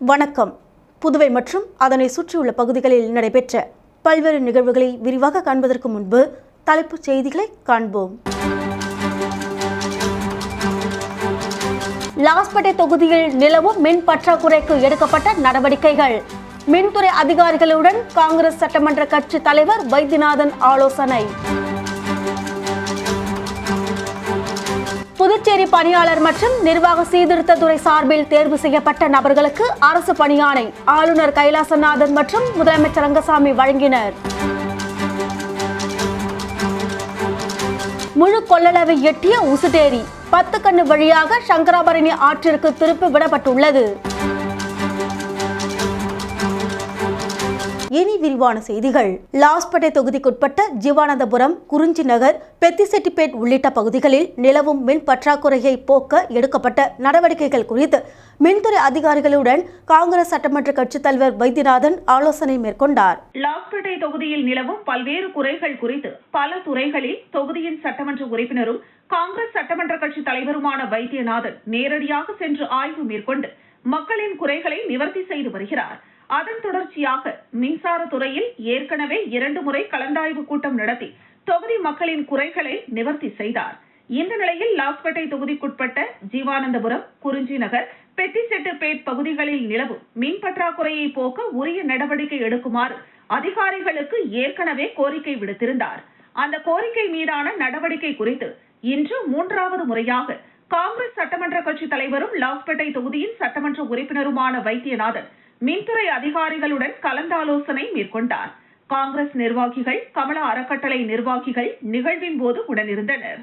வணக்கம். புதுவை மற்றும் அதனை சுற்றியுள்ள பகுதிகளில் நடைபெற்ற பல்வேறு நிகழ்வுகளை விரிவாக காண்பதற்கு முன்பு தலைப்புச் செய்திகளை காண்போம். லாஸ்பேட்டை தொகுதியில் நிலவும் மின் பற்றாக்குறைக்கு எடுக்கப்பட்ட நடவடிக்கைகள். மின்துறை அதிகாரிகளுடன் காங்கிரஸ் சட்டமன்ற கட்சி தலைவர் வைத்தியநாதன் ஆலோசனை. புதுச்சேரி பணியாளர் மற்றும் நிர்வாக சீர்திருத்தத்துறை சார்பில் தேர்வு செய்யப்பட்ட நபர்களுக்கு அரசு பணியாணை ஆளுநர் கைலாசநாதன் மற்றும் முதலமைச்சர் ரங்கசாமி வழங்கினர். முழு கொள்ளளவை எட்டிய உசுட்டேரி 10 கண்ணு வழியாக சங்கராபரணி ஆற்றிற்கு திருப்பி விடப்பட்டுள்ளது. இனி விரிவான செய்திகள். லாஸ்பேட்டை தொகுதிக்குட்பட்ட ஜீவானந்தபுரம், குறிஞ்சி நகர், பெத்திசெட்டிப்பேட் உள்ளிட்ட பகுதிகளில் நிலவும் மின் பற்றாக்குறையை போக்க எடுக்கப்பட்ட நடவடிக்கைகள் குறித்து மின்துறை அதிகாரிகளுடன் காங்கிரஸ் சட்டமன்ற கட்சித் தலைவர் வைத்தியநாதன் ஆலோசனை மேற்கொண்டார். லாஸ்பேட்டை தொகுதியில் நிலவும் பல்வேறு குறைகள் குறித்து பல துறைகளில் தொகுதியின் சட்டமன்ற உறுப்பினரும் காங்கிரஸ் சட்டமன்ற கட்சி தலைவருமான வைத்தியநாதன் நேரடியாக சென்று ஆய்வு மேற்கொண்டு மக்களின் குறைகளை நிவர்த்தி செய்து வருகிறார். அதன் தொடர்ச்சியாக மின்சார துறையில் ஏற்கனவே 2 முறை கலந்தாய்வு கூட்டம் நடத்தி தொகுதி மக்களின் குறைகளை நிவர்த்தி செய்தார். இந்த நிலையில் லாஸ்பேட்டை தொகுதிக்குட்பட்ட ஜீவானந்தபுரம், குறிஞ்சி நகர், பெத்திசெட்டிப்பேட் பகுதிகளில் நிலவும் மின் பற்றாக்குறையை போக்க உரிய நடவடிக்கை எடுக்குமாறு அதிகாரிகளுக்கு ஏற்கனவே கோரிக்கை விடுத்திருந்தார். அந்த கோரிக்கை மீதான நடவடிக்கை குறித்து இன்று 3வது முறையாக காங்கிரஸ் சட்டமன்ற கட்சி தலைவரும் லாஸ்பேட்டை தொகுதியின் சட்டமன்ற உறுப்பினருமான வைத்தியநாதன் மின்துறை அதிகாரிகளுடன் கலந்தாலோசனை மேற்கொண்டார். காங்கிரஸ் நிர்வாகிகள், கமலா அறக்கட்டளை நிர்வாகிகள் நிகழ்வின் போது உடனிருந்தனர்.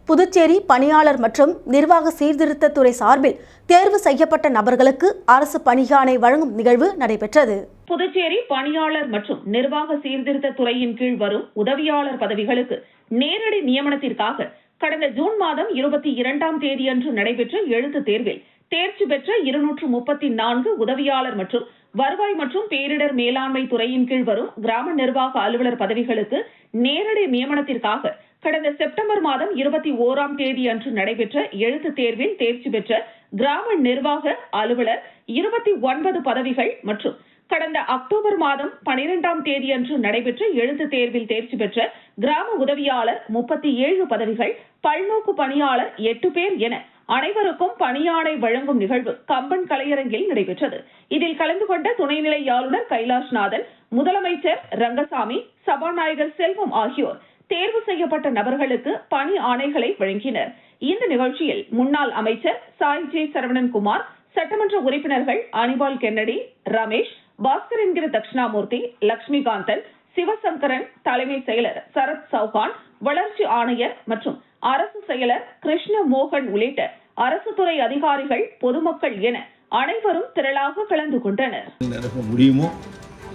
புதுச்சேரி பணியாளர் மற்றும் நிர்வாக சீர்திருத்தத்துறை சார்பில் தேர்வு செய்யப்பட்ட நபர்களுக்கு அரசு பணியாணை வழங்கும் நிகழ்வு நடைபெற்றது. புதுச்சேரி பணியாளர் மற்றும் நிர்வாக சீர்திருத்த துறையின் கீழ் வரும் உதவியாளர் பதவிகளுக்கு நேரடி நியமனத்திற்காக கடந்த ஜூன் மாதம் 22ஆம் தேதியன்று நடைபெற்ற எழுத்துத் தேர்வில் தேர்ச்சி பெற்ற 234 உதவியாளர் மற்றும் வருவாய் மற்றும் பேரிடர் மேலாண்மை துறையின் கீழ் வரும் கிராம நிர்வாக அலுவலர் பதவிகளுக்கு நேரடி நியமனத்திற்காக கடந்த செப்டம்பர் மாதம் 21ஆம் தேதி அன்று நடைபெற்ற எழுத்துத் தேர்வில் தேர்ச்சி பெற்ற கிராம நிர்வாக அலுவலர் 29 பதவிகள் மற்றும் கடந்த அக்டோபர் மாதம் 12ஆம் தேதி அன்று நடைபெற்ற எழுத்துத் தேர்வில் தேர்ச்சி பெற்ற கிராம உதவியாளர் 37 பதவிகள், பல்நோக்கு பணியாளர் 8 பேர் என அனைவருக்கும் பணியாணை வழங்கும் நிகழ்வு கம்பன் கலையரங்கில் நடைபெற்றது. இதில் கலந்து கொண்ட துணைநிலை ஆளுநர் கைலாஷ்நாதன், முதலமைச்சர் ரங்கசாமி, சபாநாயகர் செல்வம் ஆகியோர் தேர்வு செய்யப்பட்ட நபர்களுக்கு பணி ஆணைகளை வழங்கினர். இந்த நிகழ்ச்சியில் முன்னாள் அமைச்சர் சாய் ஜே சரவணன்குமார், சட்டமன்ற உறுப்பினர்கள் அனிபால் கென்னடி, ரமேஷ், பாஸ்கர் என்கிற தட்சிணாமூர்த்தி, லட்சுமிகாந்தன், சிவசங்கரன், தலைமை செயலர் சரத் சௌஹான், வளர்ச்சி ஆணையர் மற்றும் அரசு செயலர் கிருஷ்ண மோகன் உள்ளிட்ட அரசு துறை அதிகாரிகள், பொதுமக்கள் என அனைவரும் திரளாக கலந்து கொண்டனர். நிரப்ப முடியுமோ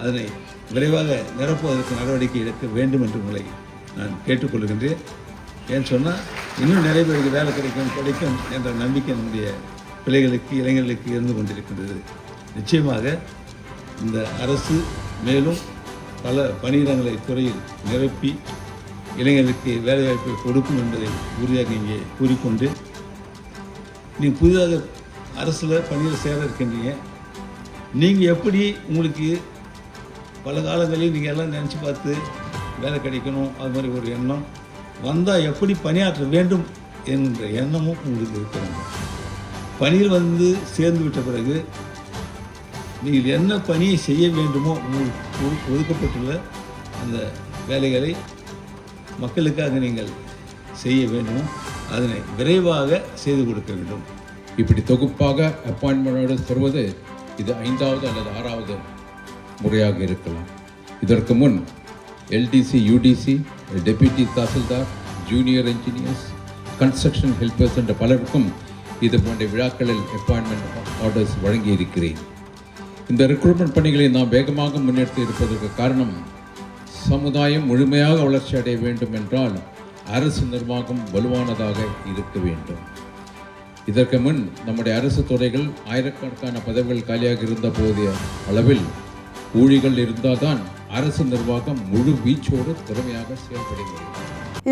அதனை விரைவாக நிரப்புவதற்கு நடவடிக்கை எடுக்க வேண்டும் என்று உங்களை நான் கேட்டுக்கொள்கின்றேன். ஏன்னு சொன்னால் இன்னும் நிறைய பேருக்கு வேலை கிடைக்கும் என்ற நம்பிக்கை நம்முடைய பிள்ளைகளுக்கு, இளைஞர்களுக்கு இருந்து கொண்டிருக்கின்றது. நிச்சயமாக இந்த அரசு மேலும் பல பணியிடங்களை துறையில் நிரப்பி இளைஞர்களுக்கு வேலைவாய்ப்பை கொடுக்கும் என்பதை உறுதியாக இங்கே கூறிக்கொண்டு, நீங்கள் புதிதாக அரசில் பணியில் சேர இருக்கின்றீங்க. நீங்கள் எப்படி உங்களுக்கு பல காலங்களில் நீங்கள் எல்லாம் நினச்சி பார்த்து வேலை கிடைக்கணும், அது மாதிரி ஒரு எண்ணம் வந்தால் எப்படி பணியாற்ற வேண்டும் என்கிற எண்ணமும் உங்களுக்கு இருக்கிறாங்க. பணியில் வந்து சேர்ந்து விட்ட பிறகு நீங்கள் என்ன பணியை செய்ய வேண்டுமோ உங்களுக்கு ஒதுக்கப்பட்டுள்ள அந்த வேலைகளை மக்களுக்காக நீங்கள் செய்ய வேண்டும். அதனை விரைவாக செய்து கொடுக்க வேண்டும். இப்படி தொகுப்பாக அப்பாயின்மெண்டோடு தருவது இது 5வது அல்லது 6வது முறையாக இருக்கலாம். இதற்கு முன் LDC, UDC, deputy tahsildar, junior engineers, construction helpers என்ற பலருக்கும் இது போன்ற விழாக்களில் அப்பாயின்மெண்ட் ஆர்டர்ஸ் வழங்கி இருக்கிறேன். இந்த ரெக்ரூட்மெண்ட் பணிகளை நாம் வேகமாக முன்னெடுத்து இருப்பதற்கு காரணம், சமுதாயம் முழுமையாக வளர்ச்சி அடைய வேண்டும் என்றால் அரசு நிர்வாகம் வலுவானதாக இருக்க வேண்டும். இதற்கு முன் நம்முடைய அரசு துறைகள் ஆயிரக்கணக்கான பதவிகள் காலியாக இருந்த போதிய அளவில் ஊழிகள் இருந்தால்தான் அரசு நிர்வாகம் முழு வீச்சோடு திறமையாக செயல்படுகிறது.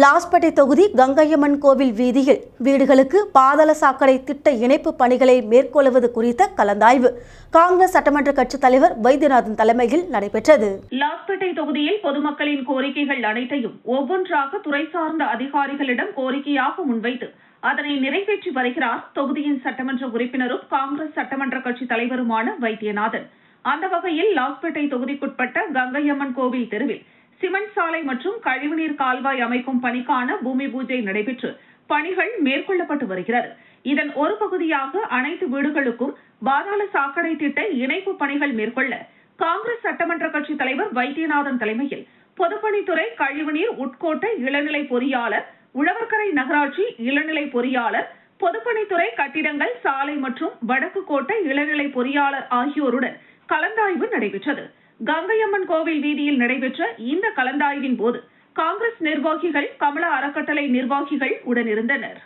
லாஸ்பேட்டை தொகுதி கங்கையம்மன் கோவில் வீதியில் வீடுகளுக்கு பாதாள சாக்கடை திட்ட இணைப்பு பணிகளை மேற்கொள்வது குறித்த கலந்தாய்வு காங்கிரஸ் சட்டமன்ற கட்சித் தலைவர் வைத்தியநாதன் தலைமையில் நடைபெற்றது. லாஸ்பேட்டை தொகுதியில் பொதுமக்களின் கோரிக்கைகள் அனைத்தையும் ஒவ்வொன்றாக துறை சார்ந்த அதிகாரிகளிடம் கோரிக்கையாக முன்வைத்து அதனை நிறைவேற்றி வருகிறார் தொகுதியின் சட்டமன்ற உறுப்பினரும் காங்கிரஸ் சட்டமன்ற கட்சித் தலைவருமான வைத்தியநாதன். அந்த வகையில் லாஸ்பேட்டை தொகுதிக்குட்பட்ட கங்கையம்மன் கோவில் தெருவில் சிமெண்ட் சாலை மற்றும் கழிவுநீர் கால்வாய் அமைக்கும் பணிக்கான பூமி பூஜை நடைபெற்று பணிகள் மேற்கொள்ளப்பட்டு வருகிறது. இதன் ஒரு பகுதியாக அனைத்து வீடுகளுக்கும் பாதாள சாக்கடை திட்ட இணைப்பு பணிகள் மேற்கொள்ள காங்கிரஸ் சட்டமன்ற கட்சித் தலைவர் வைத்தியநாதன் தலைமையில் பொதுப்பணித்துறை கழிவுநீர் உட்கோட்ட இளநிலை பொறியாளர், உழவர்கரை நகராட்சி இளநிலை பொறியாளர், பொதுப்பணித்துறை கட்டிடங்கள் சாலை மற்றும் வடக்கு கோட்ட இளநிலை பொறியாளர் ஆகியோருடன் கலந்தாய்வு நடைபெற்றது. கங்கையம்மன் கோவில் வீதியில் நடைபெற்ற இந்த கலந்தாய்வின் போது காங்கிரஸ் நிர்வாகிகள், கமலா அறக்கட்டளை நிர்வாகிகள் உடனிருந்தனர்.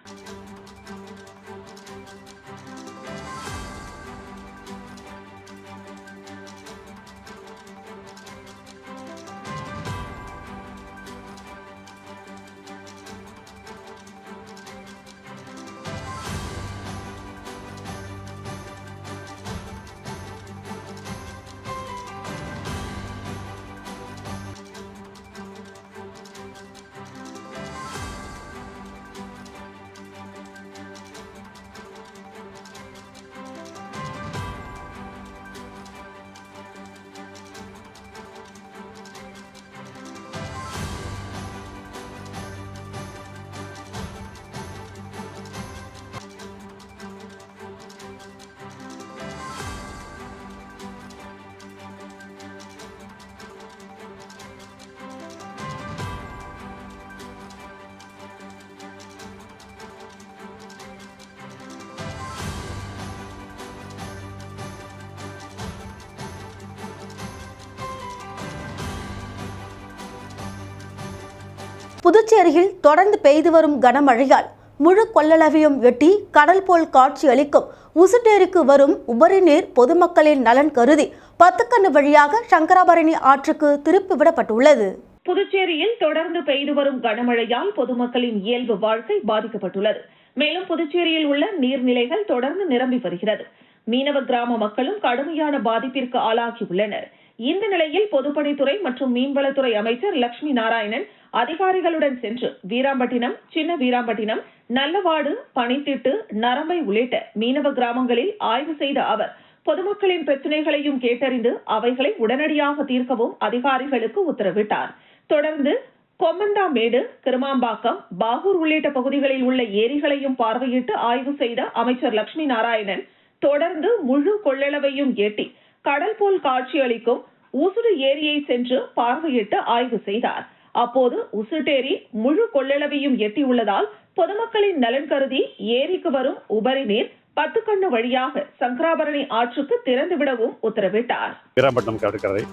புதுச்சேரியில் தொடர்ந்து பெய்து வரும் கனமழையால் முழு கொள்ளளவையும் எட்டி கடல் போல் காட்சி அளிக்கும் உசுட்டேரிக்கு வரும் உபரி நீர் பொதுமக்களின் நலன் கருதி பத்துக்கண்ணு வழியாக சங்கராபரணி ஆற்றுக்கு திருப்பி விடப்பட்டுள்ளது. புதுச்சேரியில் தொடர்ந்து பெய்து வரும் கனமழையால் பொதுமக்களின் இயல்பு வாழ்க்கை பாதிக்கப்பட்டுள்ளது. மேலும் புதுச்சேரியில் உள்ள நீர்நிலைகள் தொடர்ந்து நிரம்பி வருகிறது. மீனவ கிராம மக்களும் கடுமையான பாதிப்பிற்கு ஆளாகியுள்ளனர். இந்த நிலையில் பொதுப்பணித்துறை மற்றும் மீன்வளத்துறை அமைச்சர் லட்சுமி நாராயணன் அதிகாரிகளுடன் சென்று வீராம்பட்டினம், சின்ன வீராம்பட்டினம், நல்லவாடு, பனித்திட்டு, நரம்பை உள்ளிட்ட மீனவ கிராமங்களில் ஆய்வு செய்த அவர் பொதுமக்களின் பிரச்சினைகளையும் கேட்டறிந்து அவைகளை உடனடியாக தீர்க்கவும் அதிகாரிகளுக்கு உத்தரவிட்டார். தொடர்ந்து கொம்மந்தாமேடு, கிருமாம்பாக்கம், பாகூர் உள்ளிட்ட பகுதிகளில் உள்ள ஏரிகளையும் பார்வையிட்டு ஆய்வு செய்த அமைச்சர் லட்சுமி நாராயணன் தொடர்ந்து முழு கொள்ளளவையும் எட்டி கடல் போல் காட்சியளிக்கும் ஊசுடு ஏரியை சென்று பார்வையிட்டு ஆய்வு செய்தார். அப்போது உசுட்டேரி முழு கொள்ளளவையும் எட்டியுள்ளதால் பொதுமக்களின் நலன் கருதி ஏரிக்கு வரும் உபரி நீர் பத்துக்கண்ணு வழியாக சங்கராபரணி ஆற்றுக்கு திறந்துவிடவும் உத்தரவிட்டார். வீராம்பட்டினம் கடற்கரை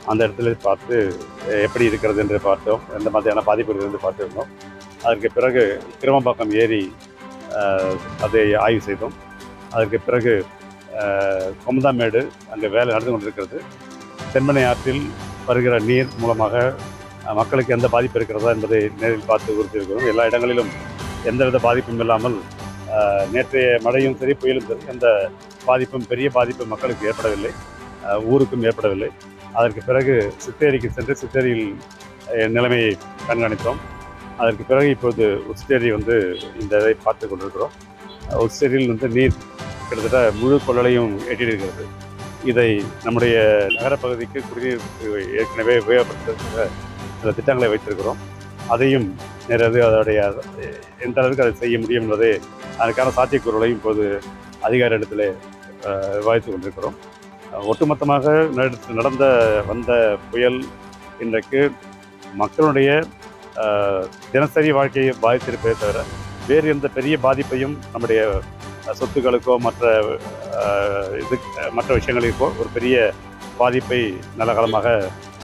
அந்த இடத்துல பார்த்து எப்படி இருக்கிறது என்று பார்த்தோம். எந்த மாதிரியான பாதிப்பு இருந்து பார்த்துருந்தோம். அதற்கு பிறகு கிருமம்பாக்கம் ஏரி அதை ஆய்வு செய்தோம். அதற்கு பிறகு கொமதாமேடு அங்கே வேலை நடந்து கொண்டிருக்கிறது. தென்பெண்ணை ஆற்றில் வருகிற நீர் மூலமாக மக்களுக்கு எந்த பாதிப்பு இருக்கிறதா என்பதை நேரில் பார்த்து உறுதியிருக்கிறோம். எல்லா இடங்களிலும் எந்தவித பாதிப்பும் இல்லாமல் நேற்றைய மழையும் சரி, புயலும் சரி, எந்த பாதிப்பும் பெரிய பாதிப்பு மக்களுக்கு ஏற்படவில்லை, ஊருக்கும் ஏற்படவில்லை. அதற்கு பிறகு சித்தேரிக்கு சென்று சித்தேரியில் நிலைமையை கண்காணித்தோம். அதற்கு பிறகு இப்போது உஸ்டேரி இந்த இதை பார்த்து கொண்டிருக்கிறோம். உஸ்டேரியில் நீர் கிட்டத்தட்ட முழு கொள்ளளையும் எட்டியிருக்கிறது. இதை நம்முடைய நகரப்பகுதிக்கு குடிநீர் ஏற்கனவே உபயோகப்படுத்த சில திட்டங்களை வைத்திருக்கிறோம். அதையும் நேரது அதோடைய எந்த அளவுக்கு அதை செய்ய முடியும் என்பது அதற்கான சாத்தியக்கூறுகளையும் இப்போது அதிகார இடத்துல விவாதித்து கொண்டிருக்கிறோம். ஒட்டுமொத்தமாக வந்த புயல் இன்றைக்கு மக்களுடைய தினசரி வாழ்க்கையை பாதித்திருப்பதை தவிர வேறு எந்த பெரிய பாதிப்பையும் நம்முடைய சொத்துக்களுக்கோ மற்ற விஷயங்களுக்கோ ஒரு பெரிய பாதிப்பை நல்ல காலமாக.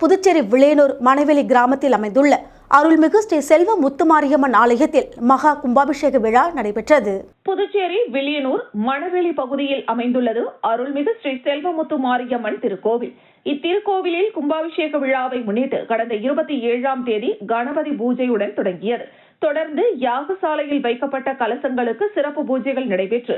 புதுச்சேரி விளையனூர் மணவெளி கிராமத்தில் அமைந்துள்ள அருள்மிகு ஸ்ரீ செல்வ முத்துமாரியம்மன் ஆலயத்தில் மகா கும்பாபிஷேக விழா நடைபெற்றது. புதுச்சேரி வில்லியனூர் மணவெளி பகுதியில் அமைந்துள்ளது அருள்மிகு ஸ்ரீ செல்வமுத்து மாரியம்மன் திருக்கோவில். இத்திருக்கோவிலில் கும்பாபிஷேக விழாவை முன்னிட்டு கடந்த 27ஆம் தேதி கணபதி பூஜையுடன் தொடங்கியது. தொடர்ந்து யாகசாலையில் வைக்கப்பட்ட கலசங்களுக்கு சிறப்பு பூஜைகள் நடைபெற்று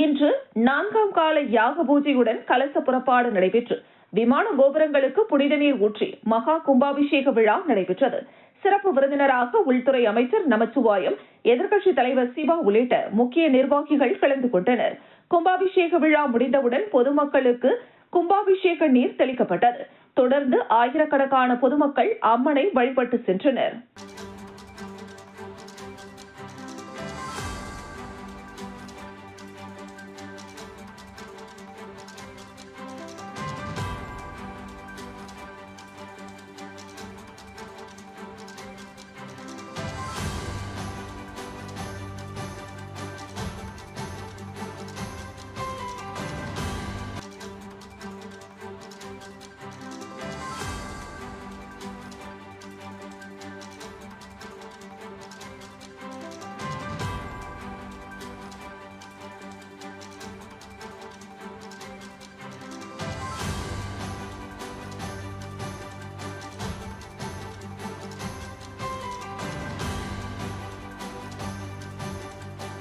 இன்று 4ஆம் கால யாக பூஜையுடன் கலச புறப்பாடு நடைபெற்று விமான கோபுரங்களுக்கு புனித நீர் ஊற்றி மகா கும்பாபிஷேக விழா நடைபெற்றது. சிறப்பு விருந்தினராக உள்துறை அமைச்சர் நமச்சிவாயம், எதிர்க்கட்சித் தலைவர் சிவா உள்ளிட்ட முக்கிய நிர்வாகிகள் கலந்து கொண்டனர். கும்பாபிஷேக விழா முடிந்தவுடன் பொதுமக்களுக்கு கும்பாபிஷேக நீர் தெளிக்கப்பட்டது. தொடர்ந்து ஆயிரக்கணக்கான பொதுமக்கள் அம்மனை வழிபட்டு சென்றனர்.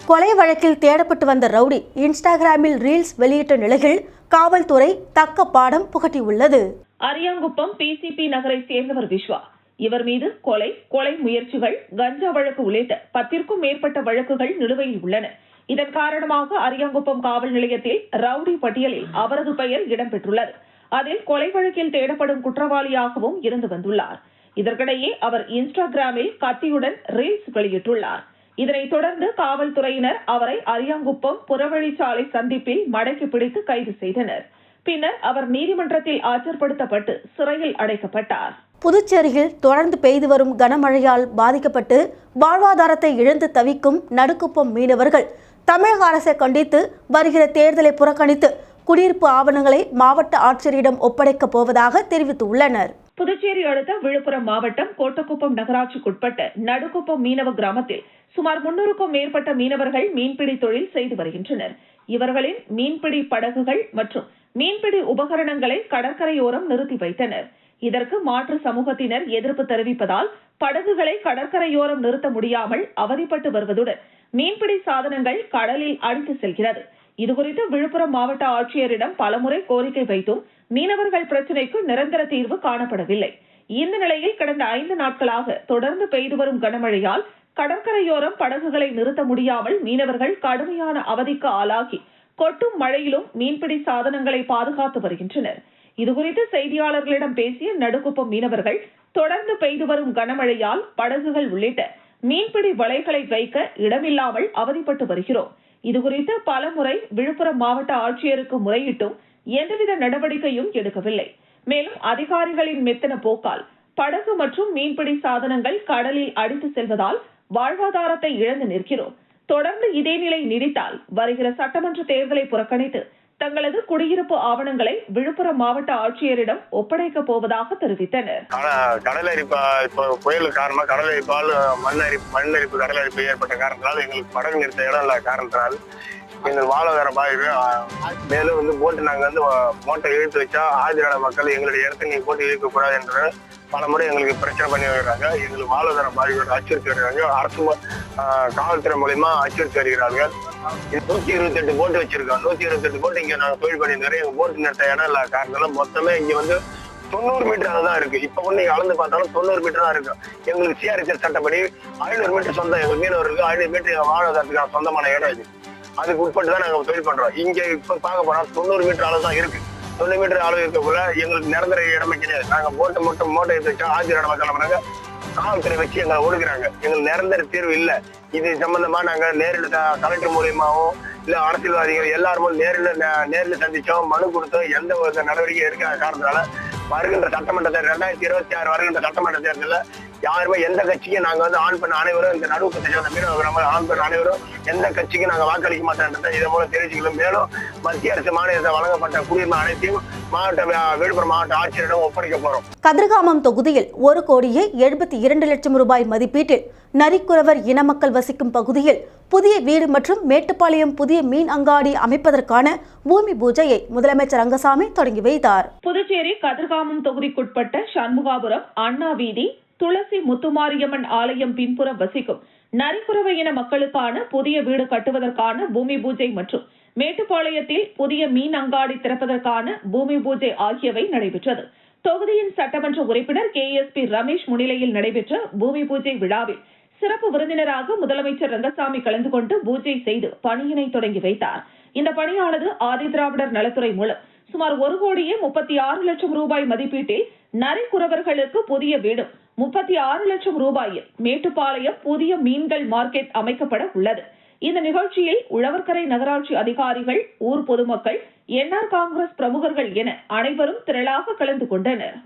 கொலை வழக்கில் தேடப்பட்டு வந்த ரவுடி இன்ஸ்டாகிராமில் ரீல்ஸ் வெளியிட்ட நிலையில் காவல்துறை தக்க பாடம் புகட்டியுள்ளது. அரியாங்குப்பம் பிசிபி நகரை சேர்ந்தவர் விஸ்வா. இவர் மீது கொலை முயற்சிகள், கஞ்சா வழக்கு உள்ளிட்ட 10க்கும் மேற்பட்ட வழக்குகள் நிலுவையில் உள்ளன. இதன் காரணமாக அரியாங்குப்பம் காவல் நிலையத்தில் ரவுடி பட்டியலில் அவரது பெயர் இடம்பெற்றுள்ளது. அதில் கொலை வழக்கில் தேடப்படும் குற்றவாளியாகவும் இருந்து வந்துள்ளார். இதற்கிடையே அவர் இன்ஸ்டாகிராமில் கத்தியுடன் ரீல்ஸ் வெளியிட்டுள்ளார். இதனைத் தொடர்ந்து காவல்துறையினர் அவரை அரியாங்குப்பம் புறவழிச்சாலை சந்திப்பில் மடக்கி பிடித்து கைது செய்தனர். பின்னர் அவர் நீதிமன்றத்தில் ஆஜர்படுத்தப்பட்டு சிறையில் அடைக்கப்பட்டார். புதுச்சேரியில் தொடர்ந்து பெய்து வரும் கனமழையால் பாதிக்கப்பட்டு வாழ்வாதாரத்தை இழந்து தவிக்கும் நடுக்குப்பம் மீனவர்கள் தமிழக அரசை கண்டித்து வருகிற தேர்தலை புறக்கணித்து குடியிருப்பு ஆவணங்களை மாவட்ட ஆட்சியரிடம் ஒப்படைக்கப் போவதாக தெரிவித்துள்ளனர். புதுச்சேரி அடுத்த விழுப்புரம் மாவட்டம் கோட்டக்குப்பம் நகராட்சிக்குட்பட்ட நடுக்குப்பம் மீனவ கிராமத்தில் சுமார் 300க்கும் மேற்பட்ட மீனவர்கள் மீன்பிடி தொழில் செய்து வருகின்றனர். இவர்களின் மீன்பிடி படகுகள் மற்றும் மீன்பிடி உபகரணங்களை கடற்கரையோரம் நிறுத்தி வைத்தனர். இதற்கு மாற்று சமூகத்தினர் எதிர்ப்பு தெரிவிப்பதால் படகுகளை கடற்கரையோரம் நிறுத்த முடியாமல் அவதிப்பட்டு வருவதுடன் மீன்பிடி சாதனங்கள் கடலில் அடித்து செல்கிறது. இதுகுறித்து விழுப்புரம் மாவட்ட ஆட்சியரிடம் பலமுறை கோரிக்கை வைத்தும் மீனவர்கள் பிரச்சினைக்கு நிரந்தர தீர்வு காணப்படவில்லை. இந்த நிலையில் கடந்த 5 நாட்களாக தொடர்ந்து பெய்து வரும் கனமழையால் கடற்கரையோரம் படகுகளை நிறுத்த முடியாமல் மீனவர்கள் கடுமையான அவதிக்கு ஆளாகி கொட்டும் மழையிலும் மீன்பிடி சாதனங்களை பாதுகாத்து வருகின்றனர். இதுகுறித்து செய்தியாளர்களிடம் பேசிய நடுக்குப்பம் மீனவர்கள் தொடர்ந்து பெய்து வரும் கனமழையால் படகுகள் உள்ளிட்ட மீன்பிடி வலைகளை வைக்க இடமில்லாமல் அவதிப்பட்டு வருகிறோம். இதுகுறித்து பலமுறை விழுப்புரம் மாவட்ட ஆட்சியருக்கு முறையிட்டும் எந்தவித நடவடிக்கையும் எடுக்கவில்லை. மேலும் அதிகாரிகளின் மெத்தன போக்கால் படகு மற்றும் மீன்பிடி சாதனங்கள் கடலில் அடித்து செல்வதால் வாழ்வாதாரத்தை இழந்து நிற்கிறோம். தொடர்ந்து இதே நிலை நீடித்தால் வருகிற சட்டமன்ற தேர்தலை புறக்கணித்து தங்களது குடியிருப்பு ஆவணங்களை விழுப்புரம் மாவட்ட ஆட்சியரிடம் ஒப்படைக்கப் போவதாக தெரிவித்தனர். கடலரிப்பு புயல் காரணமாக கடலரிப்பால் மண்ணரிப்பு கடலரிப்பு ஏற்பட்ட காரணத்தினால் எங்களுக்கு படகு நிறுத்த இடம் இல்லாத காரணத்தினால் எங்கள் வாழ்வாதார பாதிப்பு. மேலும் போட்டு நாங்கள் மோட்டை இழுத்து வச்சா ஆதிராட மக்கள் எங்களுடைய இடத்தை நீங்க போட்டு இழுக்கக்கூடாது என்ற பல முறை எங்களுக்கு பிரச்சனை பண்ணி வருகிறாங்க. எங்களுக்கு வாழ்வாதார பாதிப்பு அச்சுறுத்தி வருகிறாங்க. அரசு காவல்துறை மூலமா அச்சுறுத்தி வருகிறார்கள். 128 போட்டு வச்சிருக்கோம். 128 போட்டு இங்க நாங்கள் தொழில் பண்ணியிருக்கிறோம். எங்க போட்டு நிறுத்த இடம் இல்லாத காரணத்தால மொத்தமே இங்க 90 மீட்டர் தான் இருக்கு. இப்ப நீங்க அளந்து பார்த்தாலும் 90 மீட்டர் தான் இருக்கு. எங்களுக்கு சிஆர்எஸ் சட்டப்படி 500 மீட்டர் சொந்தம். எங்க மீனவர்களுக்கு 500 மீட்டர் எங்க வாழ்வாதாரத்துக்கான சொந்தமான இடம் இது. அதுக்கு உட்பட்டு தான் நாங்க தொழில் பண்றோம். இங்க இப்ப பார்க்க போனா 90 மீட்டர் அளவு தான் இருக்கு. 90 மீட்டர் அளவு இருக்கக்குள்ள எங்களுக்கு நிரந்தர இடமே கிடையாது. நாங்க மோட்டை எடுத்து வச்சா ஆஜராட மக்கள் காவல்துறை வச்சு எங்களை ஒடுக்குறாங்க. எங்களுக்கு நிரந்தர தீர்வு இல்லை. இது சம்பந்தமா நாங்க நேரில் கலெக்டர் மூலியமாவும் இல்ல அரசியல்வாதிகள் எல்லாரும் நேரில் சந்திச்சோம், மனு கொடுத்தோம். எந்த ஒரு நடவடிக்கை எடுக்காத காரணத்தால வருகின்ற சட்டமன்ற தேர்தல் 2026 வருகின்ற சட்டமன்ற தேர்தலில் யாருமே எந்த கட்சிக்கும் நாங்க ஆண் பெண் அனைவரும் இந்த நடுவுக்கு சேர்ந்த மீனவ ஆண் பெண் அனைவரும் எந்த கட்சிக்கும் நாங்க வாக்களிக்க மாட்டோம்ன்றதை இதன் மூலம் தெரிவிச்சுக்கலாம். மேலும் மத்திய அரசு மாநிலத்தை வழங்கப்பட்ட குடியுரிமை அனைத்தையும் விழுப்புரம் மாவட்ட ஆட்சியரிடம் ஒப்படைக்க போறோம். கதிர்காமம் தொகுதியில் 1,72 லட்சம் ரூபாய் மதிப்பீட்டில் நரிக்குறவர் இன மக்கள் வசிக்கும் பகுதியில் புதிய வீடு மற்றும் மேட்டுப்பாளையம் புதிய மீன் அங்காடி அமைப்பதற்கான பூமி பூஜையை முதலமைச்சர் ரங்கசாமி தொடங்கி வைத்தார். புதுச்சேரி கதிர்காமம் தொகுதிக்குட்பட்ட சண்முகாபுரம், அண்ணா வீதி, துளசி முத்துமாரியம்மன் ஆலயம் பின்புறம் வசிக்கும் நரிக்குறவ இன மக்களுக்கான புதிய வீடு கட்டுவதற்கான பூமி பூஜை மற்றும் மேட்டுப்பாளையத்தில் புதிய மீன் அங்காடி திறப்பதற்கான பூமி பூஜை ஆகியவை நடைபெற்றது. தொகுதியின் சட்டமன்ற உறுப்பினர் KSP ரமேஷ் முன்னிலையில் நடைபெற்ற பூமி பூஜை விழாவில் சிறப்பு விருந்தினராக முதலமைச்சர் ரங்கசாமி கலந்து கொண்டு பூஜை செய்து பணியினை தொடங்கி வைத்தார். இந்த பணியானது ஆதிதிராவிடர் நலத்துறை மூலம் சுமார் 1,36 லட்சம் ரூபாய் மதிப்பீட்டில் நரிக்குறவர்களுக்கு புதிய வீடும் 36 லட்சம் ரூபாயில் மேட்டுப்பாளையம் புதிய மீன்கள் மார்க்கெட் அமைக்கப்பட உள்ளது. இந்த நிகழ்ச்சியில் உழவர்கரை நகராட்சி அதிகாரிகள், ஊர் பொதுமக்கள், NR காங்கிரஸ் பிரமுகர்கள் என அனைவரும் திரளாக கலந்து கொண்டனர்.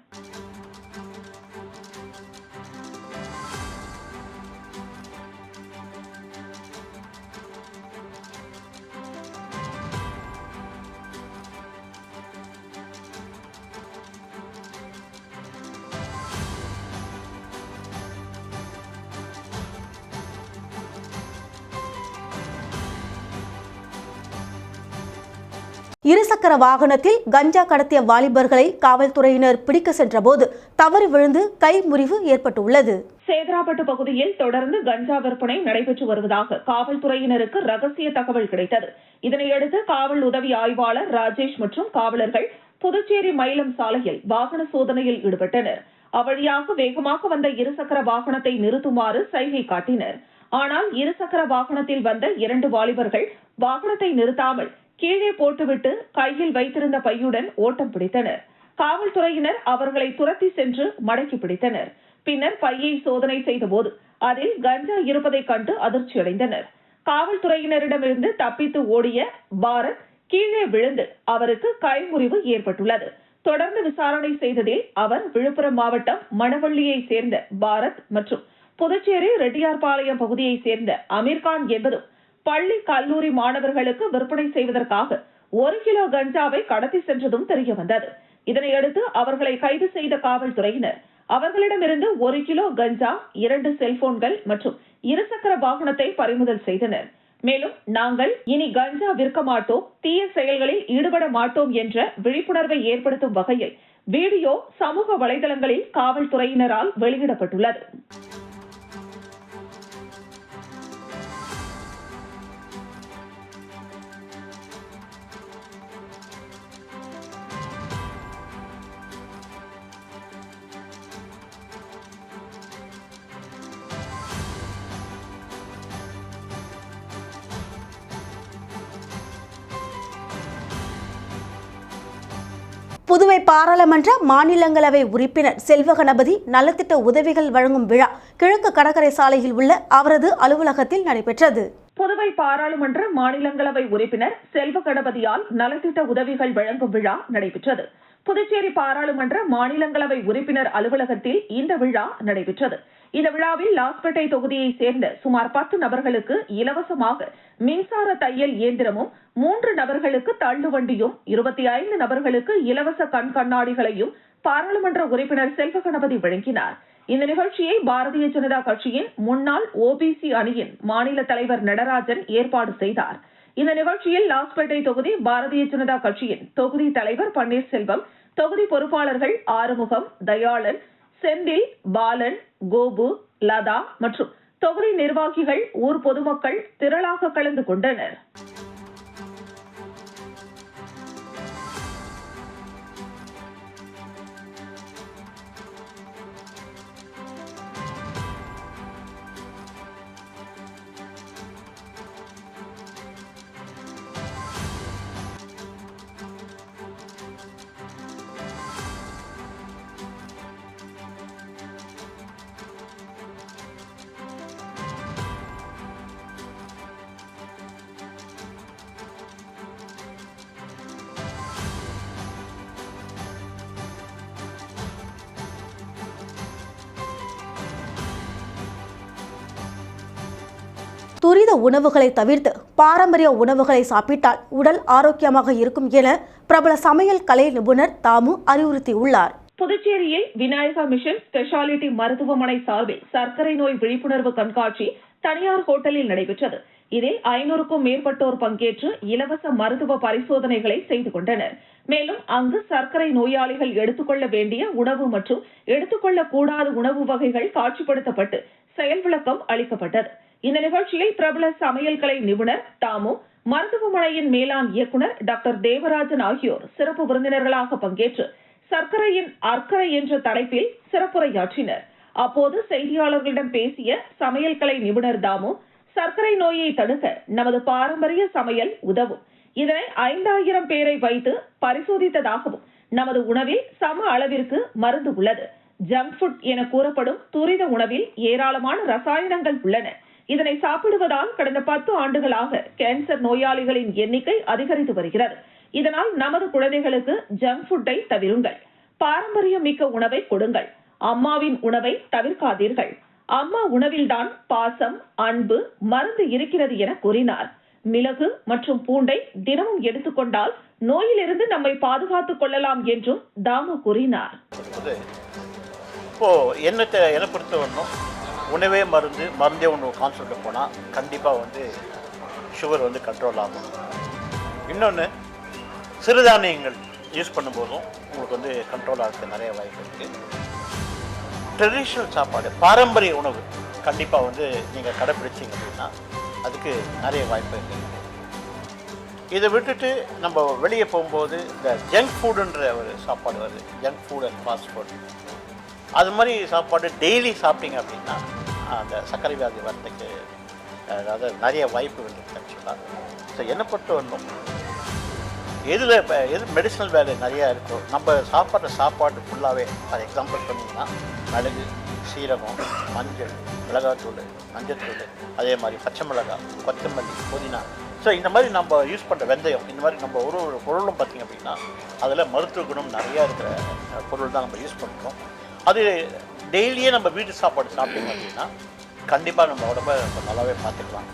இருசக்கர வாகனத்தில் கஞ்சா கடத்திய வாலிபர்களை காவல்துறையினர் பிடிக்க சென்றபோது தவறி விழுந்து கை முறிவு ஏற்பட்டுள்ளது. சேதராப்பட்டு பகுதியில் தொடர்ந்து கஞ்சா விற்பனை நடைபெற்று வருவதாக காவல்துறையினருக்கு ரகசிய தகவல் கிடைத்தது. இதனையடுத்து காவல் உதவி ஆய்வாளர் ராஜேஷ் மற்றும் காவலர்கள் புதுச்சேரி மயிலம் சாலையில் வாகன சோதனையில் ஈடுபட்டனர். அவ்வழியாக வேகமாக வந்த இருசக்கர வாகனத்தை நிறுத்துமாறு சைகை காட்டினர். ஆனால் இருசக்கர வாகனத்தில் வந்த 2 வாலிபர்கள் வாகனத்தை நிறுத்தாமல் கீழே போட்டுவிட்டு கையில் வைத்திருந்த பையுடன் ஓட்டம் பிடித்தனர். காவல்துறையினர் அவர்களை துரத்தி சென்று மடக்கி பிடித்தனர். பின்னர் பையை சோதனை செய்தபோது அதில் கஞ்சா இருப்பதைக் கண்டு அதிர்ச்சியடைந்தனர். காவல்துறையினரிடமிருந்து தப்பித்து ஓடிய பாரத் கீழே விழுந்து அவருக்கு கைமுறிவு ஏற்பட்டுள்ளது. தொடர்ந்து விசாரணை செய்ததில் அவர் விழுப்புரம் மாவட்டம் மணவள்ளியை சேர்ந்த பாரத் மற்றும் புதுச்சேரி ரெட்டியார்பாளையம் பகுதியை சேர்ந்த அமீர்கான் என்பதும் பள்ளி கல்லூரி மாணவர்களுக்கு விற்பனை செய்வதற்காக 1 கிலோ கஞ்சாவை கடத்தி சென்றதும் தெரியவந்தது. இதனையடுத்து அவர்களை கைது செய்த காவல்துறையினர் அவர்களிடமிருந்து 1 கிலோ கஞ்சா, 2 செல்போன்கள் மற்றும் இருசக்கர வாகனத்தை பறிமுதல் செய்தனர். மேலும் நாங்கள் இனி கஞ்சா விற்க மாட்டோம், தீய செயல்களில் ஈடுபட மாட்டோம் என்ற விழிப்புணர்வை ஏற்படுத்தும் வகையில் வீடியோ சமூக வலைதளங்களில் காவல்துறையினரால் வெளியிடப்பட்டுள்ளது. புதுவை பாராளுமன்ற மாநிலங்களவை உறுப்பினர் செல்வகணபதி நலத்திட்ட உதவிகள் வழங்கும் விழா கிழக்கு கடற்கரை சாலையில் உள்ள அவரது அலுவலகத்தில் நடைபெற்றது. புதுவை பாராளுமன்ற மாநிலங்களவை உறுப்பினர் செல்வகணபதியால் நலத்திட்ட உதவிகள் வழங்கும் விழா நடைபெற்றது. புதுச்சேரி பாராளுமன்ற மாநிலங்களவை உறுப்பினர் அலுவலகத்தில் இந்த விழா நடைபெற்றது. இந்த விழாவில் லாஸ்பேட்டை தொகுதியை சேர்ந்த சுமார் 10 நபர்களுக்கு இலவசமாக மின்சார தையல் இயந்திரமும், 3 நபர்களுக்கு தள்ளுவண்டியும், 25 நபர்களுக்கு இலவச கண் கண்ணாடிகளையும் பாராளுமன்ற உறுப்பினர் செல்வகணபதி வழங்கினார். இந்த நிகழ்ச்சியை பாரதிய ஜனதா கட்சியின் முன்னாள் OBC அணியின் மாநில தலைவர் நடராஜன் ஏற்பாடு செய்தார். இந்த நிகழ்ச்சியில் லாஸ்பேட்டை தொகுதி பாரதிய ஜனதா கட்சியின் தொகுதி தலைவர் பன்னீர்செல்வம், தொகுதி பொறுப்பாளர்கள் ஆறுமுகம், தயாளன், செந்தில், பாலன், கோபு, லதா மற்றும் தொகுதி நிர்வாகிகள், ஊர் பொதுமக்கள் திரளாக கலந்து கொண்டனர். துரித உணவுகளை தவிர்த்து பாரம்பரிய உணவுகளை சாப்பிட்டால் உடல் ஆரோக்கியமாக இருக்கும் என பிரபல சமையல் கலை நிபுணர் தாமு அறிவுறுத்தியுள்ளார். புதுச்சேரியில் விநாயகா மிஷன் ஸ்பெஷாலிட்டி மருத்துவமனை சார்பில் சர்க்கரை நோய் விழிப்புணர்வு கண்காட்சி தனியார் ஹோட்டலில் நடைபெற்றது. இதில் 500க்கும் மேற்பட்டோர் பங்கேற்று இலவச மருத்துவ பரிசோதனைகளை செய்து கொண்டனர். மேலும் அங்கு சர்க்கரை நோயாளிகள் எடுத்துக்கொள்ள வேண்டிய உணவு மற்றும் எடுத்துக்கொள்ளக்கூடாத உணவு வகைகள் காட்சிப்படுத்தப்பட்டு செயல் விளக்கம் அளிக்கப்பட்டது. இந்த நிகழ்ச்சியில் பிரபல சமையல் கலை நிபுணர் தாமு, மருத்துவமனையின் மேலாண் இயக்குநர் டாக்டர் தேவராஜன் ஆகியோர் சிறப்பு விருந்தினர்களாக பங்கேற்று சர்க்கரையின் அர்க்கரை என்ற தலைப்பில் சிறப்புரையாற்றினர். அப்போது செய்தியாளர்களிடம் பேசிய சமையல் கலை நிபுணர் தாமு, சர்க்கரை நோயை தடுக்க நமது பாரம்பரிய சமையல் உதவும். இதனை 5000 பேரை வைத்து பரிசோதித்ததாகவும், நமது உணவில் சம அளவிற்கு மருந்து உள்ளது. ஜங்க் ஃபுட் என கூறப்படும் துரித உணவில் ஏராளமான ரசாயனங்கள் உள்ளன. இதனை சாப்பிடுவதால் கடந்த 10 ஆண்டுகளாக கேன்சர் நோயாளிகளின் எண்ணிக்கை அதிகரித்து வருகிறது. இதனால் நமது குழந்தைகளுக்கு ஜங்க் ஃபுட்டை தவிருங்கள். பாரம்பரியம் மிக்க உணவை கொடுங்கள். அம்மாவின் உணவை தவிர்க்காதீர்கள். அம்மா உணவில்தான் பாசம், அன்பு, மருந்து இருக்கிறது என கூறினார். மிளகு மற்றும் பூண்டை தினமும் எடுத்துக்கொண்டால் நோயிலிருந்து நம்மை பாதுகாத்துக் கொள்ளலாம் என்றும் தாமு கூறினார். இப்போ என்னை பொறுத்தவரைக்கும் உணவே மருந்து, மருந்தே ஒன்று கான்செப்ட் போனால் கண்டிப்பாக சுகர் கண்ட்ரோல் ஆகும். இன்னொன்று, சிறுதானியங்கள் யூஸ் பண்ணும்போதும் உங்களுக்கு கண்ட்ரோல் ஆகிறதுக்கு நிறைய வாய்ப்பு இருக்குது. ட்ரெடிஷ்னல் சாப்பாடு, பாரம்பரிய உணவு கண்டிப்பாக நீங்கள் கடைப்பிடிச்சிங்க அப்படின்னா அதுக்கு நிறைய வாய்ப்பு இருக்குது. இதை விட்டுட்டு நம்ம வெளியே போகும்போது இந்த ஜங்க் ஃபுட்டுன்ற ஒரு சாப்பாடு வருது, junk food and fast food. அது மாதிரி சாப்பாடு டெய்லி சாப்பிட்டீங்க அப்படின்னா அந்த சர்க்கரை வியாதி வரத்துக்கு அதாவது நிறைய வாய்ப்புகள் இருக்குது ஆக்சுவலாக. ஸோ என்னை பொறுத்த வரணும் எது மெடிசனல் வேலை நிறையா இருக்கும். நம்ம சாப்பிட்ற சாப்பாடு ஃபுல்லாகவே ஃபார் எக்ஸாம்பிள் பண்ணிங்கன்னா மிளகு, சீரகம், மஞ்சள், மிளகாத்தூள், மஞ்சத்தூள், அதே மாதிரி பச்சை மிளகாய், கொத்தமல்லி, புதினா. ஸோ இந்த மாதிரி நம்ம யூஸ் பண்ணுற வெந்தயம், இந்த மாதிரி நம்ம ஒரு பொருளும் பார்த்திங்க அப்படின்னா அதில் மருத்துவ குணம் நிறையா இருக்கிற பொருள் தான் நம்ம யூஸ் பண்ணுறோம். அது டெய்லியே நம்ம வீட்டு சாப்பாடு சாப்பிட்டோம் அப்படின்னா கண்டிப்பாக நம்ம உடம்பை நம்ம நல்லாவே பார்த்துக்கலாம்.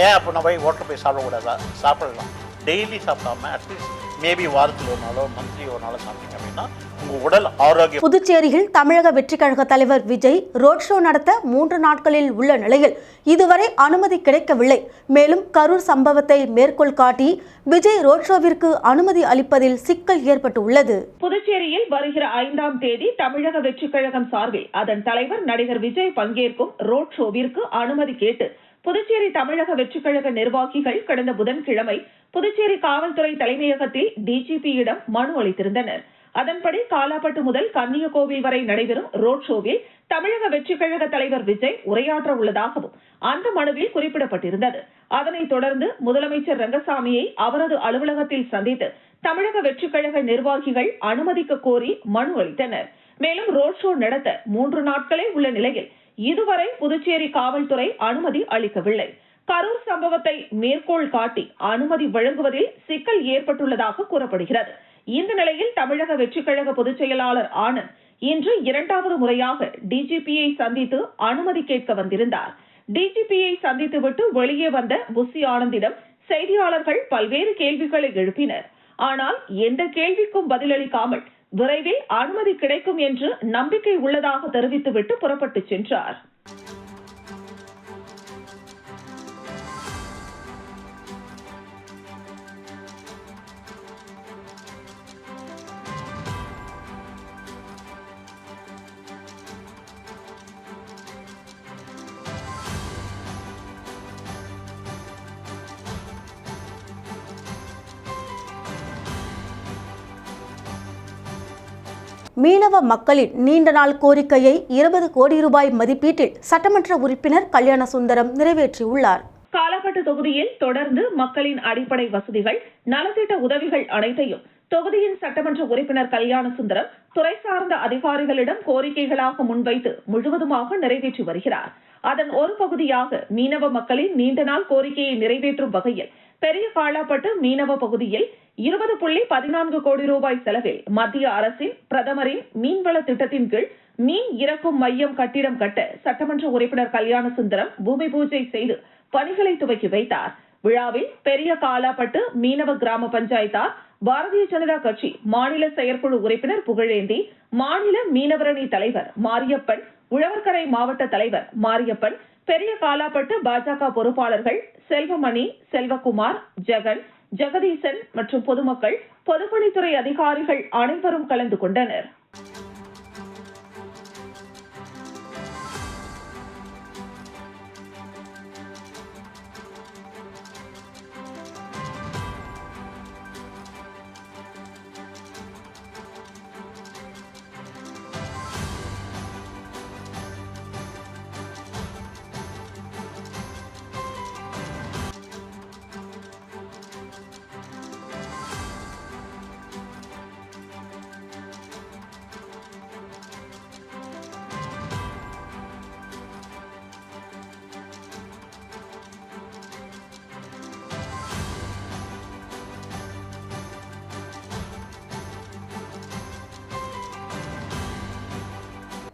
ஏன் அப்போ நம்ம ஹோட்டல் போய் சாப்பிடக்கூடாதா? சாப்பிடலாம். டெய்லி சாப்பிடாம அட்லீஸ்ட் மேபி வாரத்தில் ஒரு நாளோ மந்த்லி ஒரு நாளோ சாப்பிட்டீங்க அப்படின்னா உங்கள் உடல் ஆரோக்கியம். புதுச்சேரியில் தமிழக வெற்றிக் கழக தலைவர் விஜய் ரோட் ஷோ நடத்த 3 நாட்களில் உள்ள நிலையில் இதுவரை அனுமதி கிடைக்கவில்லை. மேலும் கரூர் சம்பவத்தை மேற்கோள் காட்டி விஜய் ரோட் ஷோவிற்கு அனுமதி அளிப்பதில் சிக்கல் ஏற்பட்டுள்ளது. புதுச்சேரியில் வருகிற 5ஆம் தேதி தமிழக வெற்றிக் கழகம் சார்பில் அதன் தலைவர் நடிகர் விஜய் பங்கேற்கும் ரோட் ஷோவிற்கு அனுமதி கேட்டு புதுச்சேரி தமிழக வெற்றிக் கழக நிர்வாகிகள் கடந்த புதன்கிழமை புதுச்சேரி காவல்துறை தலைமையகத்தில் டிஜிபியிடம் மனு அளித்திருந்தனர். அதன்படி காலாப்பட்டு முதல் கன்னியகோவில் வரை நடைபெறும் ரோட் ஷோவில் தமிழக வெற்றிக் கழக தலைவர் விஜய் உரையாற்ற உள்ளதாகவும் அந்த மனுவில் குறிப்பிடப்பட்டிருந்தது. அதனைத் தொடர்ந்து முதலமைச்சர் ரங்கசாமியை அவரது அலுவலகத்தில் சந்தித்து தமிழக வெற்றிக் கழக நிர்வாகிகள் அனுமதிக்க கோரி மனு அளித்தனர். மேலும் ரோட் ஷோ நடத்த 3 நாட்களே உள்ள நிலையில் இதுவரை புதுச்சேரி காவல்துறை அனுமதி அளிக்கவில்லை. கரூர் சம்பவத்தை மேற்கோள் காட்டி அனுமதி வழங்குவதில் சிக்கல் ஏற்பட்டுள்ளதாக கூறப்படுகிறது. இந்த நிலையில் தமிழக வெற்றிக் கழக பொதுச் செயலாளர் ஆனந்த் இன்று 2வது முறையாக டிஜிபியை சந்தித்து அனுமதி கேட்க வந்திருந்தார். டிஜிபியை சந்தித்துவிட்டு வெளியே வந்த புசி ஆனந்திடம் செய்தியாளர்கள் பல்வேறு கேள்விகளை எழுப்பினர். ஆனால் எந்த கேள்விக்கும் பதிலளிக்காமல் விரைவில் அனுமதி கிடைக்கும் என்று நம்பிக்கை உள்ளதாக தெரிவித்துவிட்டு புறப்பட்டு சென்றார். மீனவ மக்களின் நீண்ட நாள் கோரிக்கையை 20 கோடி ரூபாய் மதிப்பீட்டில் சட்டமன்ற உறுப்பினர் கல்யாணசுந்தரம் நிறைவேற்றியுள்ளார். காலாப்பட்டு தொகுதியில் தொடர்ந்து மக்களின் அடிப்படை வசதிகள், நலத்திட்ட உதவிகள் அனைத்தையும் தொகுதியின் சட்டமன்ற உறுப்பினர் கல்யாணசுந்தரம் துறை சார்ந்த அதிகாரிகளிடம் கோரிக்கைகளாக முன்வைத்து முழுவதுமாக நிறைவேற்றி வருகிறார். அதன் ஒரு பகுதியாக மீனவ மக்களின் நீண்ட நாள் கோரிக்கையை நிறைவேற்றும் வகையில் பெரிய காலாப்பட்டு மீனவ பகுதியில் 20.14 கோடி ரூபாய் செலவில் மத்திய அரசின் பிரதமரின் மீன்வள திட்டத்தின் கீழ் மீன் இறக்கும் மையம் கட்டிடம் கட்ட சட்டமன்ற உறுப்பினர் கல்யாணசுந்தரம் பூமி பூஜை செய்து பணிகளை துவக்கி வைத்தார். விழாவில் பெரிய காலாப்பட்டு மீனவ கிராம பஞ்சாயத்தார், பாரதிய ஜனதா கட்சி மாநில செயற்குழு உறுப்பினர் புகழேந்தி, மாநில மீனவரணி தலைவர் மாரியப்பன், உழவர்கரை மாவட்ட தலைவர் மாரியப்பன், பெரிய காலாப்பட்டு பாஜக பொறுப்பாளர்கள் செல்வமணி, செல்வகுமார், ஜெகன், ஜெகதீசன் மற்றும் பொதுமக்கள், பொதுப்பணித்துறை அதிகாரிகள் அனைவரும் கலந்து கொண்டனர்.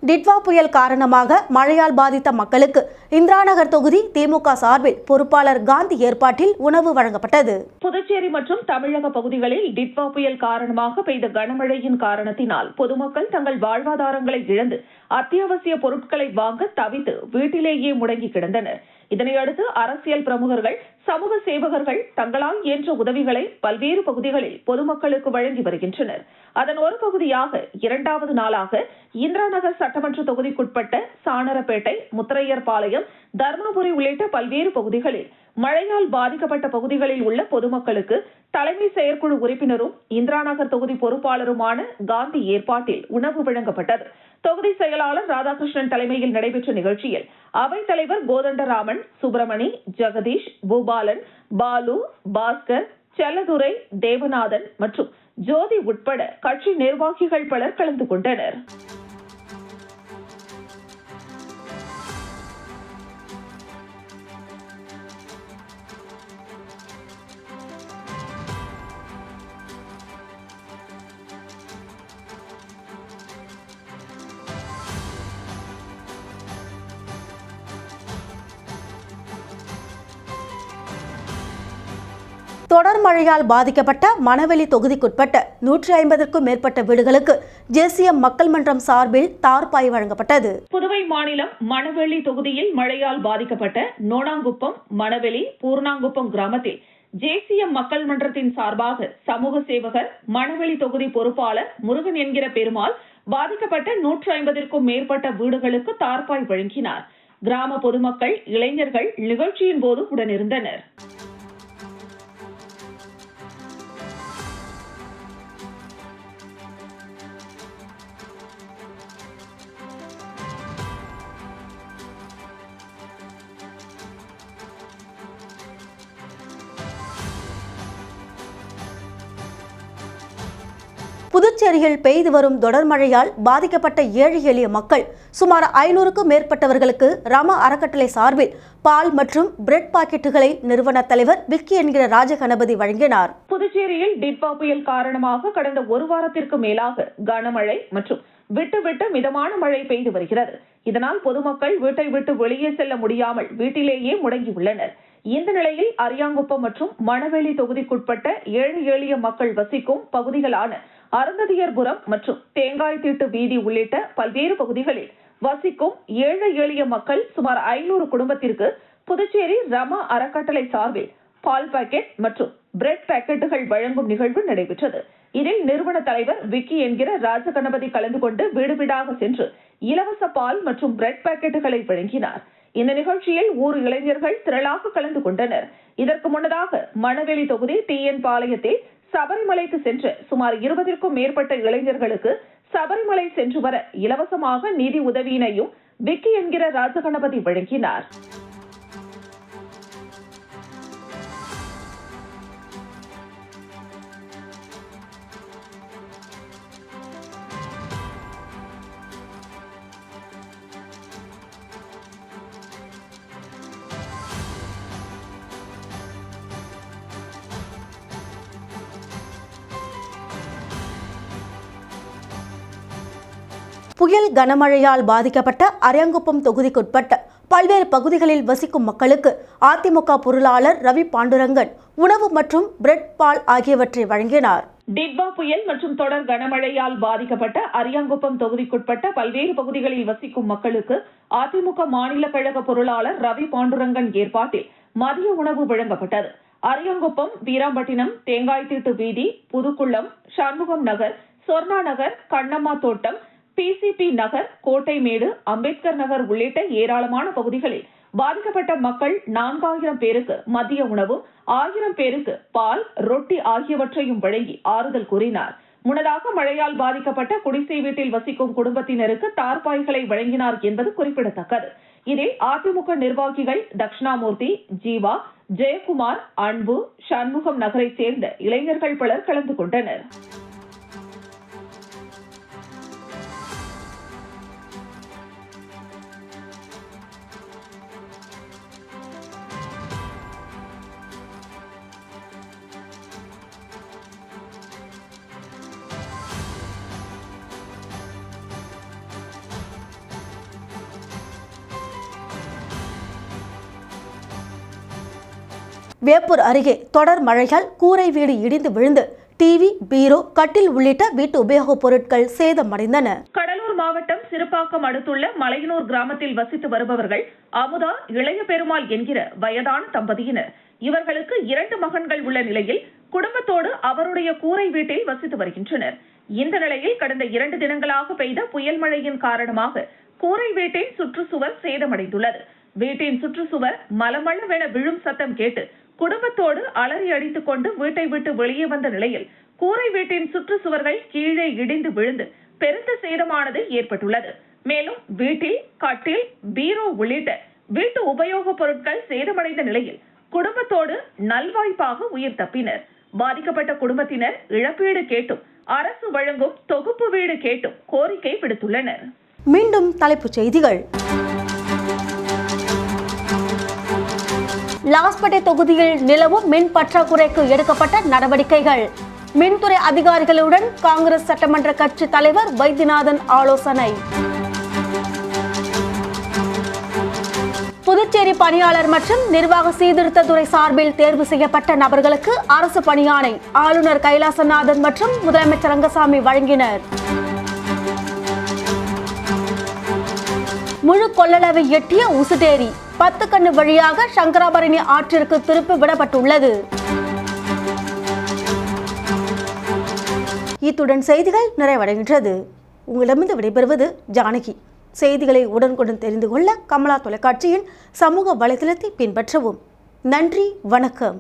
டிட்வா புயல் காரணமாக மழையால் பாதித்த மக்களுக்கு இந்திராநகர் தொகுதி திமுக சார்பில் பொறுப்பாளர் காந்தி ஏற்பாட்டில் உணவு வழங்கப்பட்டது. புதுச்சேரி மற்றும் தமிழக பகுதிகளில் டிட்வா புயல் காரணமாக பெய்த கனமழையின் காரணத்தினால் பொதுமக்கள் தங்கள் வாழ்வாதாரங்களை இழந்து அத்தியாவசிய பொருட்களை வாங்க தவித்து வீட்டிலேயே முடங்கி கிடந்தனர். இதனையடுத்து அரசியல் பிரமுகர்கள், சமூக சேவகர்கள் தங்களால் இயன்ற உதவிகளை பல்வேறு பகுதிகளில் பொதுமக்களுக்கு வழங்கி வருகின்றனர். அதன் ஒரு பகுதியாக 2வது நாளாக இந்திராநகர் சட்டமன்ற தொகுதிக்குட்பட்ட சாணரப்பேட்டை, முத்திரையர்பாளையம், தர்மபுரி உள்ளிட்ட பல்வேறு பகுதிகளில் மழையால் பாதிக்கப்பட்ட பகுதிகளில் உள்ள பொதுமக்களுக்கு தலைமை செயற்குழு உறுப்பினரும் இந்திராநகர் தொகுதி பொறுப்பாளருமான காந்தி ஏற்பாட்டில் உணவு வழங்கப்பட்டது. தொகுதி செயலாளர் ராதாகிருஷ்ணன் தலைமையில் நடைபெற்ற நிகழ்ச்சியில் அவைத் தலைவர் கோதண்டராமன், சுப்பிரமணி, ஜெகதீஷ், பூபாலன், பாலு, பாஸ்கர், செல்லதுரை, தேவநாதன் மற்றும் ஜோதி உட்பட கட்சி நிர்வாகிகள் பலர் கலந்து கொண்டனர். தொடர் மழையால் பாதிக்கப்பட்ட மணவெளி தொகுதிக்குட்பட்ட 150க்கும் மேற்பட்ட வீடுகளுக்கு ஜேசிஎம் மக்கள் மன்றம் சார்பில் தார்பாய் வழங்கப்பட்டது. புதுவை மாநிலம் மணவெளி தொகுதியில் மழையால் பாதிக்கப்பட்ட நோனாங்குப்பம், மணவெளி, பூர்ணாங்குப்பம் கிராமத்தில் ஜேசிஎம் மக்கள் மன்றத்தின் சார்பாக சமூக சேவகர், மணவெளி தொகுதி பொறுப்பாளர் முருகன் என்கிற பெருமாள் பாதிக்கப்பட்ட 150க்கும் மேற்பட்ட வீடுகளுக்கு தார்பாய் வழங்கினார். கிராம பொதுமக்கள், இளைஞர்கள் நிகழ்ச்சியின் போது உடனிருந்தனர். புதுச்சேரியில் பெய்து வரும் தொடர் மழையால் பாதிக்கப்பட்ட ஏழை எளிய மக்கள் சுமார் 500க்கும் மேற்பட்டவர்களுக்கு ரம அறக்கட்டளை சார்பில் பால் மற்றும் பிரெட் பாக்கெட்டுகளை நிறுவன தலைவர் விக்கி என்கிற ராஜகணபதி வழங்கினார். புதுச்சேரியில் டிட்வா புயல் காரணமாக கடந்த ஒரு வாரத்திற்கு மேலாக கனமழை மற்றும் விட்டு மிதமான மழை பெய்து வருகிறது. இதனால் பொதுமக்கள் வீட்டை விட்டு வெளியே செல்ல முடியாமல் வீட்டிலேயே முடங்கியுள்ளனர். இந்த நிலையில் அரியாங்குப்பம் மற்றும் மணவெளி தொகுதிக்குட்பட்ட ஏழை எளிய மக்கள் வசிக்கும் பகுதிகளான அருந்ததியர்புரம் மற்றும் தேங்காய் தீட்டு வீதி உள்ளிட்ட பல்வேறு பகுதிகளில் வசிக்கும் ஏழை எளிய மக்கள் சுமார் 500 குடும்பத்திற்கு புதுச்சேரி ரம அறக்கட்டளை சார்பில் பால் பாக்கெட் மற்றும் பிரெட் பாக்கெட்டுகள் வழங்கும் நிகழ்வு நடைபெற்றது. இதில் நிறுவன தலைவர் விக்கி என்கிற ராஜகணபதி கலந்து கொண்டு வீடு வீடாக சென்று இலவச பால் மற்றும் பிரெட் பாக்கெட்டுகளை வழங்கினார். இந்த நிகழ்ச்சியில் ஊர் இளைஞர்கள் திரளாக கலந்து கொண்டனர். இதற்கு முன்னதாக மணவெளி தொகுதி TN பாளையத்தில் சபரிமலைக்கு சென்ற சுமார் 20க்கும் மேற்பட்ட இளைஞர்களுக்கு சபரிமலை சென்று வர இலவசமாக நிதி உதவியினையும் விக்கி என்கிற ராஜகணபதி வழங்கினார். புயல் கனமழையால் பாதிக்கப்பட்ட அரியாங்குப்பம் தொகுதிக்குட்பட்ட பல்வேறு பகுதிகளில் வசிக்கும் மக்களுக்கு அதிமுக பொருளாளர் ரவி பாண்டுரங்கன் உணவு மற்றும் பிரெட் பால் ஆகியவற்றை வழங்கினார். டிட்வா புயல் மற்றும் தொடர் கனமழையால் பாதிக்கப்பட்ட அரியாங்குப்பம் தொகுதிக்குட்பட்ட பல்வேறு பகுதிகளில் வசிக்கும் மக்களுக்கு அதிமுக மாநில கழக பொருளாளர் ரவி பாண்டுரங்கன் ஏற்பாட்டில் மதிய உணவு வழங்கப்பட்டது. அரியாங்குப்பம், வீராம்பட்டினம், தேங்காய்தீட்டு வீதி, புதுக்குளம், சண்முகம் நகர், சொர்ணா நகர், கண்ணம்மா தோட்டம், பிசிபி நகர், கோட்டைமேடு, அம்பேத்கர் நகர் உள்ளிட்ட ஏராளமான பகுதிகளில் பாதிக்கப்பட்ட மக்கள் 4000 பேருக்கு மதிய உணவும் 1000 பேருக்கு பால், ரொட்டி ஆகியவற்றையும் வழங்கி ஆறுதல் கூறினார். முன்னதாக மழையால் பாதிக்கப்பட்ட குடிசை வீட்டில் வசிக்கும் குடும்பத்தினருக்கு தார்பாய்களை வழங்கினார் என்பது குறிப்பிடத்தக்கது. இதில் அதிமுக நிர்வாகிகள் தட்சிணாமூர்த்தி, ஜீவா, ஜெயக்குமார், அன்பு, சண்முகம் நகரைச் சேர்ந்த இளைஞர்கள் பலர் கலந்து கொண்டனர். வேப்பூர் அருகே தொடர் மழையால் கூரை வீடு இடிந்து விழுந்து டிவி, பீரோ, கட்டில் உள்ளிட்ட வீட்டு உபயோகப் பொருட்கள் சேதமடைந்தன. கடலூர் மாவட்டம் சிறுபாக்கம் அடுத்துள்ள மலையனூர் கிராமத்தில் வசித்து வருபவர்கள் அமுதா, இளைய பெருமாள் என்கிற வயதான தம்பதியினர். இவர்களுக்கு 2 மகன்கள் உள்ள நிலையில் குடும்பத்தோடு அவருடைய கூரை வீட்டில் வசித்து வருகின்றனர். இந்த நிலையில் கடந்த 2 தினங்களாக பெய்த புயல் மழையின் காரணமாக கூரை வீட்டின் சுற்றுச்சுவர் சேதமடைந்துள்ளது. வீட்டின் சுற்றுச்சுவர் மலமளவென விழும் சத்தம் கேட்டு குடும்பத்தோடு அலறி அடித்துக் கொண்டு வீட்டை விட்டு வெளியே வந்த நிலையில் கூரை வீட்டின் சுற்றுச்சுவர்கள் கீழே இடிந்து விழுந்து பெருத்த சேதமானது ஏற்பட்டுள்ளது. மேலும் வீட்டில் கட்டில், பீரோ உள்ளிட்ட வீட்டு உபயோகப் பொருட்கள் சேதமடைந்த நிலையில் குடும்பத்தோடு நல்வாய்ப்பாக உயிர் தப்பினர். பாதிக்கப்பட்ட குடும்பத்தினர் இழப்பீடு கேட்டும் அரசு வழங்கும் தொகுப்பு வீடு கேட்டும் கோரிக்கை விடுத்துள்ளனர். மீண்டும் தலைப்புச் செய்திகள். லாஸ்பேட்டை தொகுதியில் நிலவும் மின் பற்றாக்குறைக்கு எடுக்கப்பட்ட நடவடிக்கைகள். மின்துறை அதிகாரிகளுடன் காங்கிரஸ் சட்டமன்ற கட்சி தலைவர் வைத்தியநாதன் ஆலோசனை. புதுச்சேரி பணியாளர் மற்றும் நிர்வாக சீர்திருத்தத்துறை சார்பில் தேர்வு செய்யப்பட்ட நபர்களுக்கு அரசு பணியாணை ஆளுநர் கைலாசநாதன் மற்றும் முதலமைச்சர் ரங்கசாமி வழங்கினர். முழு கொள்ளளவை எட்டிய உசுடேரி 10 கண்ணு வழியாக சங்கராபரணி ஆற்றிற்கு திருப்பி விடப்பட்டுள்ளது. இத்துடன் செய்திகள் நிறைவடைகின்றது. உங்களிடமிருந்து விடைபெறுவது ஜானகி. செய்திகளை உடனுக்குடன் தெரிந்து கொள்ள கமலா தொலைக்காட்சியின் சமூக வலைதளத்தை பின்பற்றவும். நன்றி, வணக்கம்.